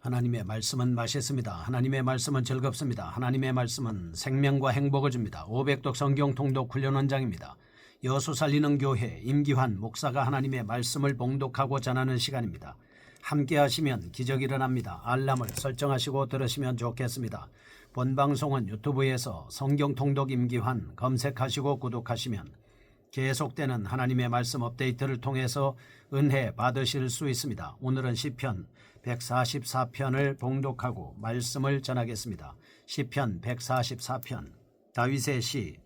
하나님의 말씀은 맛있습니다. 하나님의 말씀은 즐겁습니다. 하나님의 말씀은 생명과 행복을 줍니다. 500독 성경 통독 훈련 원장입니다. 여수 살리는 교회 임기환 목사가 하나님의 말씀을 봉독하고 전하는 시간입니다. 함께 하시면 기적이 일어납니다. 알람을 설정하시고 들으시면 좋겠습니다. 본 방송은 유튜브에서 성경 통독 임기환 검색하시고 구독하시면 계속되는 하나님의 말씀 업데이트를 통해서 은혜 받으실 수 있습니다. 오늘은 시편 144편을 봉독하고 말씀을 전하겠습니다. 시편 144편 다윗의 시.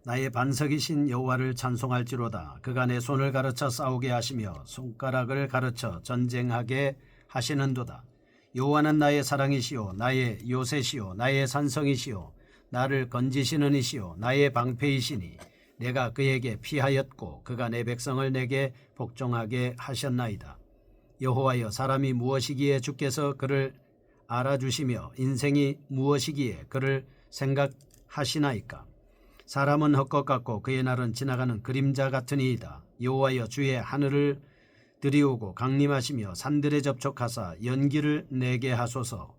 나의 반석이신 여호와를 찬송할지로다. 그가 내 손을 가르쳐 싸우게 하시며 손가락을 가르쳐 전쟁하게 하시는도다. 여호와는 나의 사랑이시요 나의 요새시요 나의 산성이시요 나를 건지시는 이시요 나의 방패이시니 내가 그에게 피하였고 그가 내 백성을 내게 복종하게 하셨나이다. 여호와여, 사람이 무엇이기에 주께서 그를 알아주시며 인생이 무엇이기에 그를 생각하시나이까. 사람은 헛것 같고 그의 날은 지나가는 그림자 같으니이다. 여호와여, 주의 하늘을 들이우고 강림하시며 산들에 접촉하사 연기를 내게 하소서.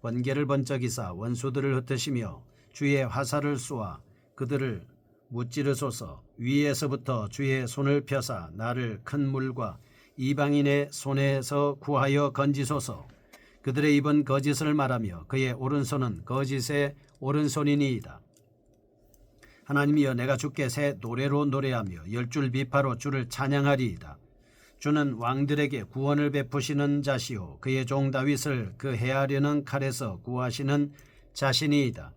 번개를 번쩍이사 원수들을 흩으시며 주의 화살을 쏘아 그들을 무찌르소서. 위에서부터 주의 손을 펴사 나를 큰 물과 이방인의 손에서 구하여 건지소서. 그들의 입은 거짓을 말하며 그의 오른손은 거짓의 오른손이니이다. 하나님이여, 내가 주께 새 노래로 노래하며 열줄 비파로 주를 찬양하리이다. 주는 왕들에게 구원을 베푸시는 자시요 그의 종 다윗을 그 해하려는 칼에서 구하시는 자신이이다.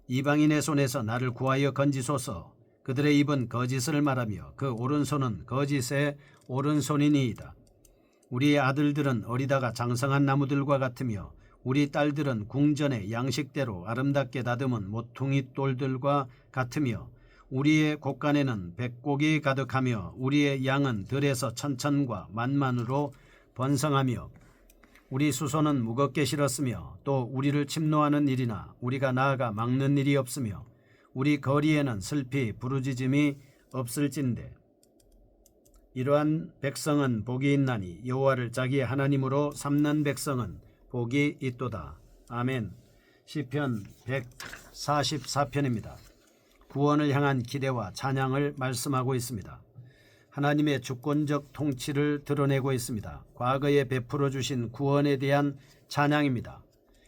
이방인의 손에서 나를 구하여 건지소서. 그들의 입은 거짓을 말하며 그 오른손은 거짓의 오른손이니이다. 우리의 아들들은 어리다가 장성한 나무들과 같으며 우리 딸들은 궁전의 양식대로 아름답게 다듬은 모퉁이 돌들과 같으며 우리의 곳간에는 백곡이 가득하며 우리의 양은 들에서 천천과 만만으로 번성하며 우리 수소는 무겁게 실었으며 또 우리를 침노하는 일이나 우리가 나아가 막는 일이 없으며 우리 거리에는 슬피 부르짖음이 없을진데. 이러한 백성은 복이 있나니 여호와를 자기의 하나님으로 삼는 백성은 복이 있도다. 아멘. 시편 144편입니다. 구원을 향한 기대와 찬양을 말씀하고 있습니다. 하나님의 주권적 통치를 드러내고 있습니다. 과거에 베풀어 주신 구원에 대한 찬양입니다.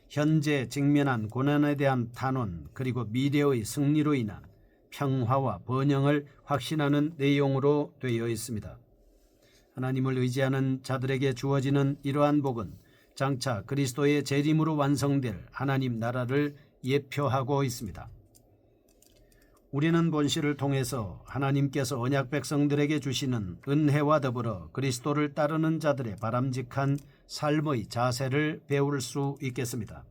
현재 직면한 고난에 대한 탄원, 그리고 미래의 승리로 인한 평화와 번영을 확신하는 내용으로 되어 있습니다. 하나님을 의지하는 자들에게 주어지는 이러한 복은 장차 그리스도의 재림으로 완성될 하나님 나라를 예표하고 있습니다. 우리는 본시를 통해서 하나님께서 언약 백성들에게 주시는 은혜와 더불어 그리스도를 따르는 자들의 바람직한 삶의 자세를 배울 수 있겠습니다.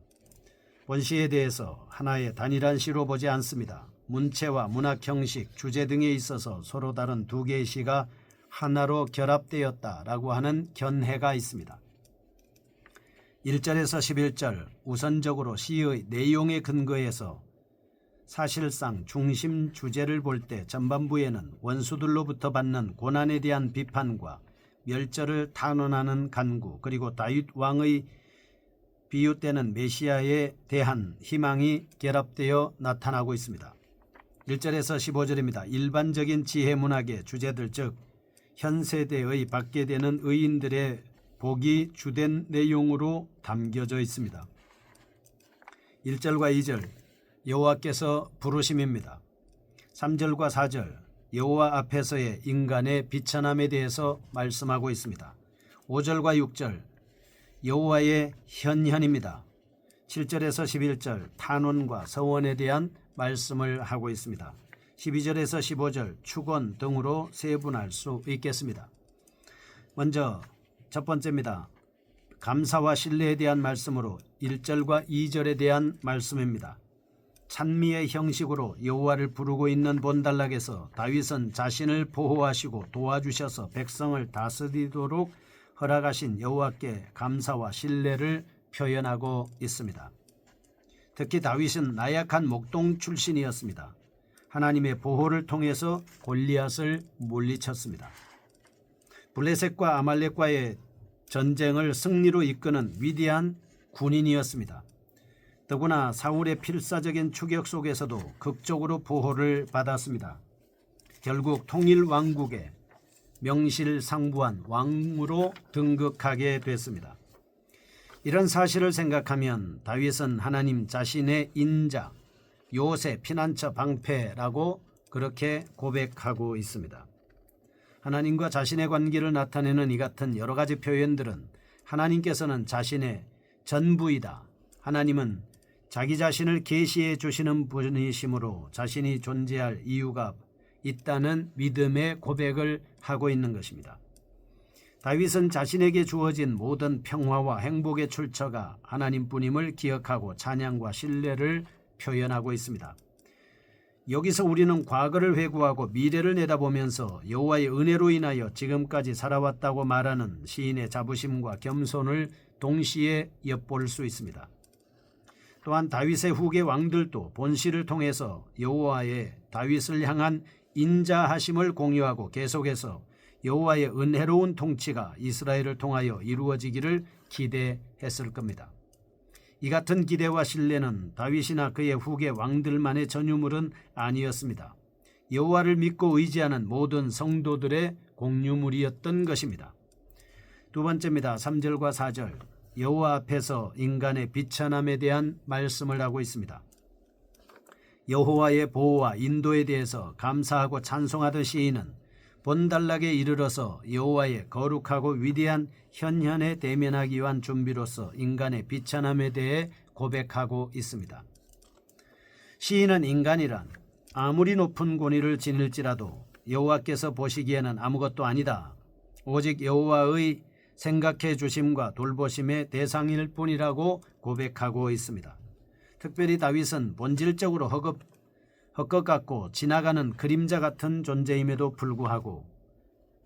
본시에 대해서 하나의 단일한 시로 보지 않습니다. 문체와 문학 형식, 주제 등에 있어서 서로 다른 두 개의 시가 하나로 결합되었다라고 하는 견해가 있습니다. 1절에서 11절 우선적으로 시의 내용에 근거해서 사실상 중심 주제를 볼 때 전반부에는 원수들로부터 받는 고난에 대한 비판과 멸절을 탄원하는 간구, 그리고 다윗 왕의 비유되는 메시아에 대한 희망이 결합되어 나타나고 있습니다. 1절에서 15절입니다. 일반적인 지혜 문학의 주제들, 즉 현 세대의 받게 되는 의인들의 복이 주된 내용으로 담겨져 있습니다. 1절과 2절 여호와께서 부르심입니다. 3절과 4절 여호와 앞에서의 인간의 비천함에 대해서 말씀하고 있습니다. 5절과 6절 여호와의 현현입니다. 7절에서 11절 탄원과 서원에 대한 말씀을 하고 있습니다. 12절에서 15절 축원 등으로 세분할 수 있겠습니다. 먼저 첫 번째입니다. 감사와 신뢰에 대한 말씀으로 1절과 2절에 대한 말씀입니다. 찬미의 형식으로 여호와를 부르고 있는 본단락에서 다윗은 자신을 보호하시고 도와주셔서 백성을 다스리도록 허락하신 여호와께 감사와 신뢰를 표현하고 있습니다. 특히 다윗은 나약한 목동 출신이었습니다. 하나님의 보호를 통해서 골리앗을 물리쳤습니다. 블레셋과 아말렉과의 전쟁을 승리로 이끄는 위대한 군인이었습니다. 더구나 사울의 필사적인 추격 속에서도 극적으로 보호를 받았습니다. 결국 통일왕국의 명실상부한 왕으로 등극하게 됐습니다. 이런 사실을 생각하면 다윗은 하나님 자신의 인자, 요새 피난처 방패라고 그렇게 고백하고 있습니다. 하나님과 자신의 관계를 나타내는 이 같은 여러 가지 표현들은 하나님께서는 자신의 전부이다. 하나님은 자기 자신을 계시해 주시는 분이시므로 자신이 존재할 이유가 있다는 믿음의 고백을 하고 있는 것입니다. 다윗은 자신에게 주어진 모든 평화와 행복의 출처가 하나님뿐임을 기억하고 찬양과 신뢰를 표현하고 있습니다. 여기서 우리는 과거를 회고하고 미래를 내다보면서 여호와의 은혜로 인하여 지금까지 살아왔다고 말하는 시인의 자부심과 겸손을 동시에 엿볼 수 있습니다. 또한 다윗의 후계 왕들도 본시를 통해서 여호와의 다윗을 향한 인자하심을 공유하고 계속해서 여호와의 은혜로운 통치가 이스라엘을 통하여 이루어지기를 기대했을 겁니다. 이 같은 기대와 신뢰는 다윗이나 그의 후계 왕들만의 전유물은 아니었습니다. 여호와를 믿고 의지하는 모든 성도들의 공유물이었던 것입니다. 두 번째입니다. 3절과 4절 여호와 앞에서 인간의 비천함에 대한 말씀을 하고 있습니다. 여호와의 보호와 인도에 대해서 감사하고 찬송하던 시인은 본단락에 이르러서 여호와의 거룩하고 위대한 현현에 대면하기 위한 준비로서 인간의 비천함에 대해 고백하고 있습니다. 시인은 인간이란 아무리 높은 권위를 지닐지라도 여호와께서 보시기에는 아무것도 아니다. 오직 여호와의 생각해 주심과 돌보심의 대상일 뿐이라고 고백하고 있습니다. 특별히 다윗은 본질적으로 헛것 같고 지나가는 그림자 같은 존재임에도 불구하고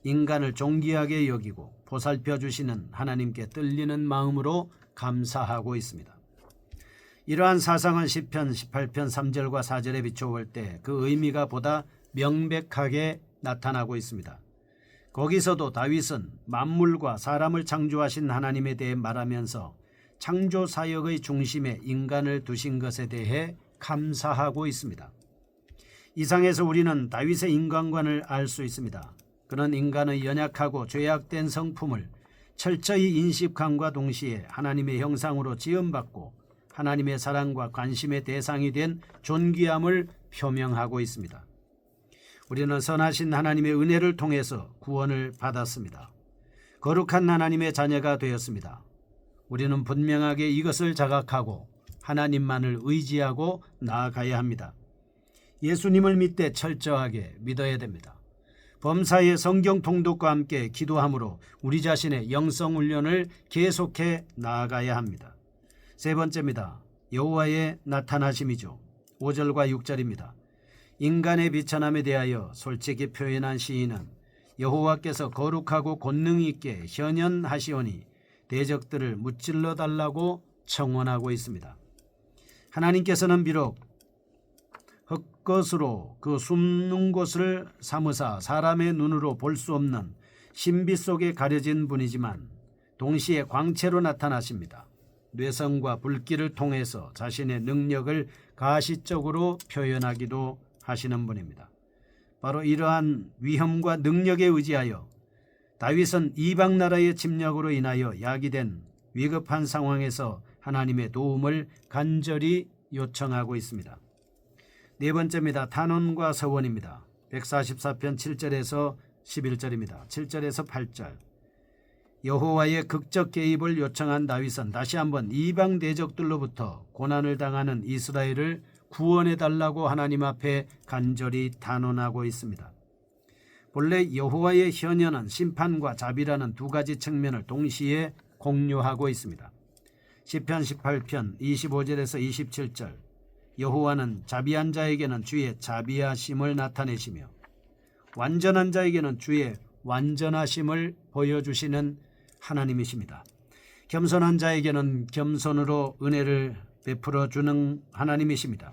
인간을 존귀하게 여기고 보살펴 주시는 하나님께 떨리는 마음으로 감사하고 있습니다. 이러한 사상은 시편 18편 3절과 4절에 비춰볼 때 그 의미가 보다 명백하게 나타나고 있습니다. 거기서도 다윗은 만물과 사람을 창조하신 하나님에 대해 말하면서 창조 사역의 중심에 인간을 두신 것에 대해 감사하고 있습니다. 이상에서 우리는 다윗의 인간관을 알 수 있습니다. 그는 인간의 연약하고 죄악된 성품을 철저히 인식함과 동시에 하나님의 형상으로 지음받고 하나님의 사랑과 관심의 대상이 된 존귀함을 표명하고 있습니다. 우리는 선하신 하나님의 은혜를 통해서 구원을 받았습니다. 거룩한 하나님의 자녀가 되었습니다. 우리는 분명하게 이것을 자각하고 하나님만을 의지하고 나아가야 합니다. 예수님을 믿되 철저하게 믿어야 됩니다. 범사의 성경 통독과 함께 기도함으로 우리 자신의 영성 훈련을 계속해 나아가야 합니다. 세 번째입니다. 여호와의 나타나심이죠. 5절과 6절입니다. 인간의 비천함에 대하여 솔직히 표현한 시인은 여호와께서 거룩하고 권능 있게 현현하시오니 대적들을 무찔러 달라고 청원하고 있습니다. 하나님께서는 비록 헛것으로 그 숨는 곳을 삼으사 사람의 눈으로 볼 수 없는 신비 속에 가려진 분이지만 동시에 광채로 나타나십니다. 뇌성과 불길을 통해서 자신의 능력을 가시적으로 표현하기도 하시는 분입니다. 바로 이러한 위험과 능력에 의지하여 다윗은 이방 나라의 침략으로 인하여 야기된 위급한 상황에서 하나님의 도움을 간절히 요청하고 있습니다. 네 번째입니다. 탄원과 서원입니다. 144편 7절에서 11절입니다. 7절에서 8절 여호와의 극적 개입을 요청한 다윗은 다시 한번 이방 대적들로부터 고난을 당하는 이스라엘을 구원해달라고 하나님 앞에 간절히 탄원하고 있습니다. 본래 여호와의 현현은 심판과 자비라는 두 가지 측면을 동시에 공유하고 있습니다. 시편 18편 25절에서 27절 여호와는 자비한 자에게는 주의 자비하심을 나타내시며 완전한 자에게는 주의 완전하심을 보여주시는 하나님이십니다. 겸손한 자에게는 겸손으로 은혜를 베풀어 주는 하나님이십니다.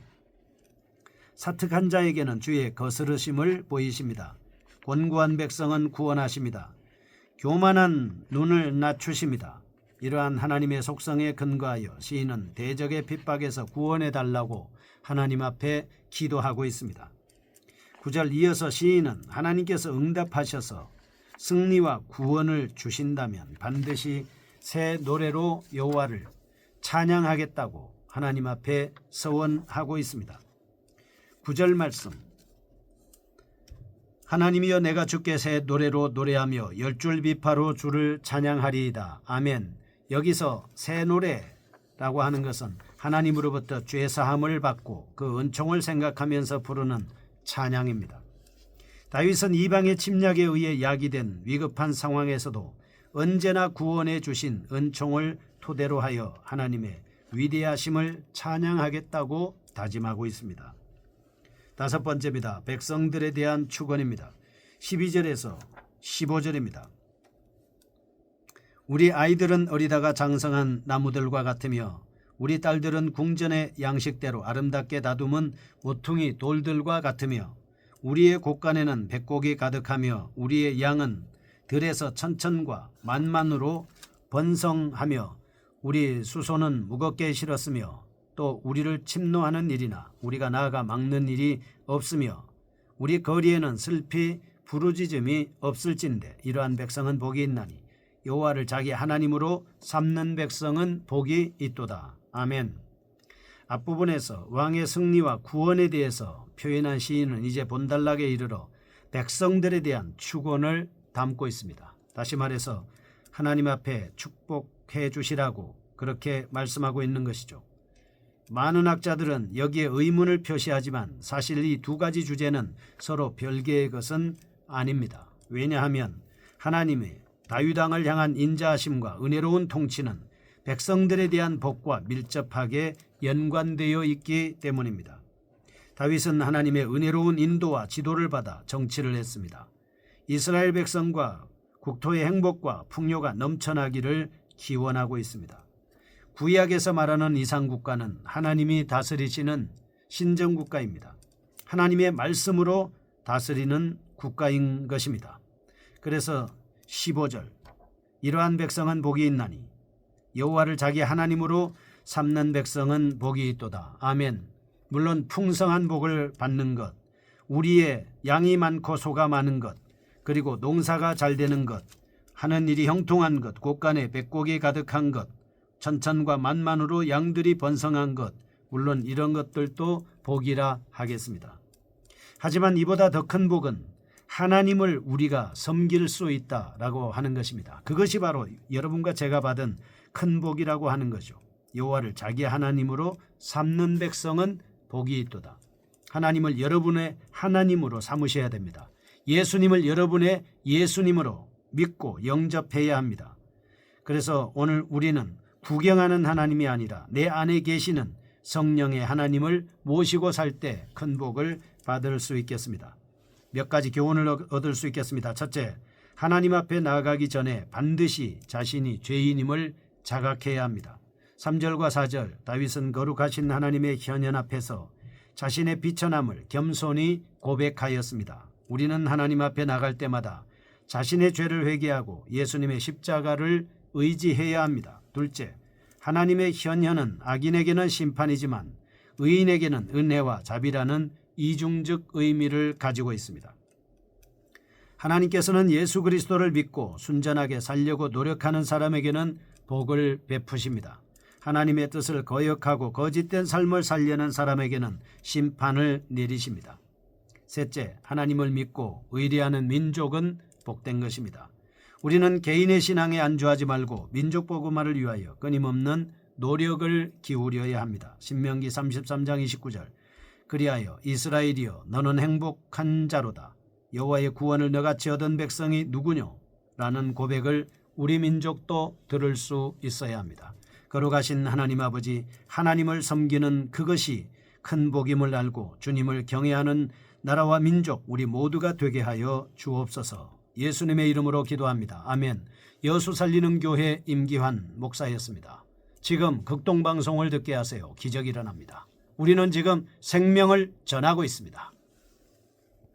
사특한 자에게는 주의 거스르심을 보이십니다. 권고한 백성은 구원하십니다. 교만한 눈을 낮추십니다. 이러한 하나님의 속성에 근거하여 시인은 대적의 핍박에서 구원해 달라고 하나님 앞에 기도하고 있습니다. 9절 이어서 시인은 하나님께서 응답하셔서 승리와 구원을 주신다면 반드시 새 노래로 여호와를 찬양하겠다고 하나님 앞에 서원하고 있습니다. 9절 말씀, 하나님이여 내가 주께 새 노래로 노래하며 열줄 비파로 주를 찬양하리이다. 아멘. 여기서 새 노래라고 하는 것은 하나님으로부터 죄사함을 받고 그 은총을 생각하면서 부르는 찬양입니다. 다윗은 이방의 침략에 의해 야기된 위급한 상황에서도 언제나 구원해 주신 은총을 토대로 하여 하나님의 위대하심을 찬양하겠다고 다짐하고 있습니다. 다섯 번째입니다. 백성들에 대한 축원입니다. 12절에서 15절입니다. 우리 아이들은 어리다가 장성한 나무들과 같으며 우리 딸들은 궁전의 양식대로 아름답게 다듬은 모퉁이 돌들과 같으며 우리의 곳간에는 백곡이 가득하며 우리의 양은 들에서 천천과 만만으로 번성하며 우리 수소는 무겁게 실었으며 또 우리를 침노하는 일이나 우리가 나아가 막는 일이 없으며 우리 거리에는 슬피 부르짖음이 없을진데 이러한 백성은 복이 있나니 여호와를 자기 하나님으로 삼는 백성은 복이 있도다. 아멘. 앞부분에서 왕의 승리와 구원에 대해서 표현한 시인은 이제 본단락에 이르러 백성들에 대한 축원을 담고 있습니다. 다시 말해서 하나님 앞에 축복해 주시라고 그렇게 말씀하고 있는 것이죠. 많은 학자들은 여기에 의문을 표시하지만 사실 이 두 가지 주제는 서로 별개의 것은 아닙니다. 왜냐하면 하나님의 다윗 왕을 향한 인자하심과 은혜로운 통치는 백성들에 대한 복과 밀접하게 연관되어 있기 때문입니다. 다윗은 하나님의 은혜로운 인도와 지도를 받아 정치를 했습니다. 이스라엘 백성과 국토의 행복과 풍요가 넘쳐나기를 기원하고 있습니다. 구약에서 말하는 이상국가는 하나님이 다스리시는 신정국가입니다. 하나님의 말씀으로 다스리는 국가인 것입니다. 그래서 15절 이러한 백성은 복이 있나니 여호와를 자기 하나님으로 삼는 백성은 복이 있도다. 아멘. 물론 풍성한 복을 받는 것, 우리의 양이 많고 소가 많은 것, 그리고 농사가 잘 되는 것, 하는 일이 형통한 것, 곳간에 백곡이 가득한 것, 천천과 만만으로 양들이 번성한 것, 물론 이런 것들도 복이라 하겠습니다. 하지만 이보다 더 큰 복은 하나님을 우리가 섬길 수 있다라고 하는 것입니다. 그것이 바로 여러분과 제가 받은 큰 복이라고 하는 거죠. 여호와를 자기 하나님으로 삼는 백성은 복이 있도다. 하나님을 여러분의 하나님으로 삼으셔야 됩니다. 예수님을 여러분의 예수님으로 믿고 영접해야 합니다. 그래서 오늘 우리는 구경하는 하나님이 아니라 내 안에 계시는 성령의 하나님을 모시고 살 때 큰 복을 받을 수 있겠습니다. 몇 가지 교훈을 얻을 수 있겠습니다. 첫째, 하나님 앞에 나아가기 전에 반드시 자신이 죄인임을 자각해야 합니다. 3절과 4절 다윗은 거룩하신 하나님의 현현 앞에서 자신의 비천함을 겸손히 고백하였습니다. 우리는 하나님 앞에 나갈 때마다 자신의 죄를 회개하고 예수님의 십자가를 의지해야 합니다. 둘째, 하나님의 현현은 악인에게는 심판이지만 의인에게는 은혜와 자비라는 이중적 의미를 가지고 있습니다. 하나님께서는 예수 그리스도를 믿고 순전하게 살려고 노력하는 사람에게는 복을 베푸십니다. 하나님의 뜻을 거역하고 거짓된 삶을 살려는 사람에게는 심판을 내리십니다. 셋째, 하나님을 믿고 의리하는 민족은 복된 것입니다. 우리는 개인의 신앙에 안주하지 말고 민족 복음화를 위하여 끊임없는 노력을 기울여야 합니다. 신명기 33장 29절 그리하여 이스라엘이여 너는 행복한 자로다. 여호와의 구원을 너같이 얻은 백성이 누구뇨? 라는 고백을 우리 민족도 들을 수 있어야 합니다. 거룩하신 하나님 아버지, 하나님을 섬기는 그것이 큰 복임을 알고 주님을 경외하는 나라와 민족 우리 모두가 되게 하여 주옵소서. 예수님의 이름으로 기도합니다. 아멘. 여수 살리는 교회 임기환 목사였습니다. 지금 극동방송을 듣게 하세요. 기적이 일어납니다. 우리는 지금 생명을 전하고 있습니다.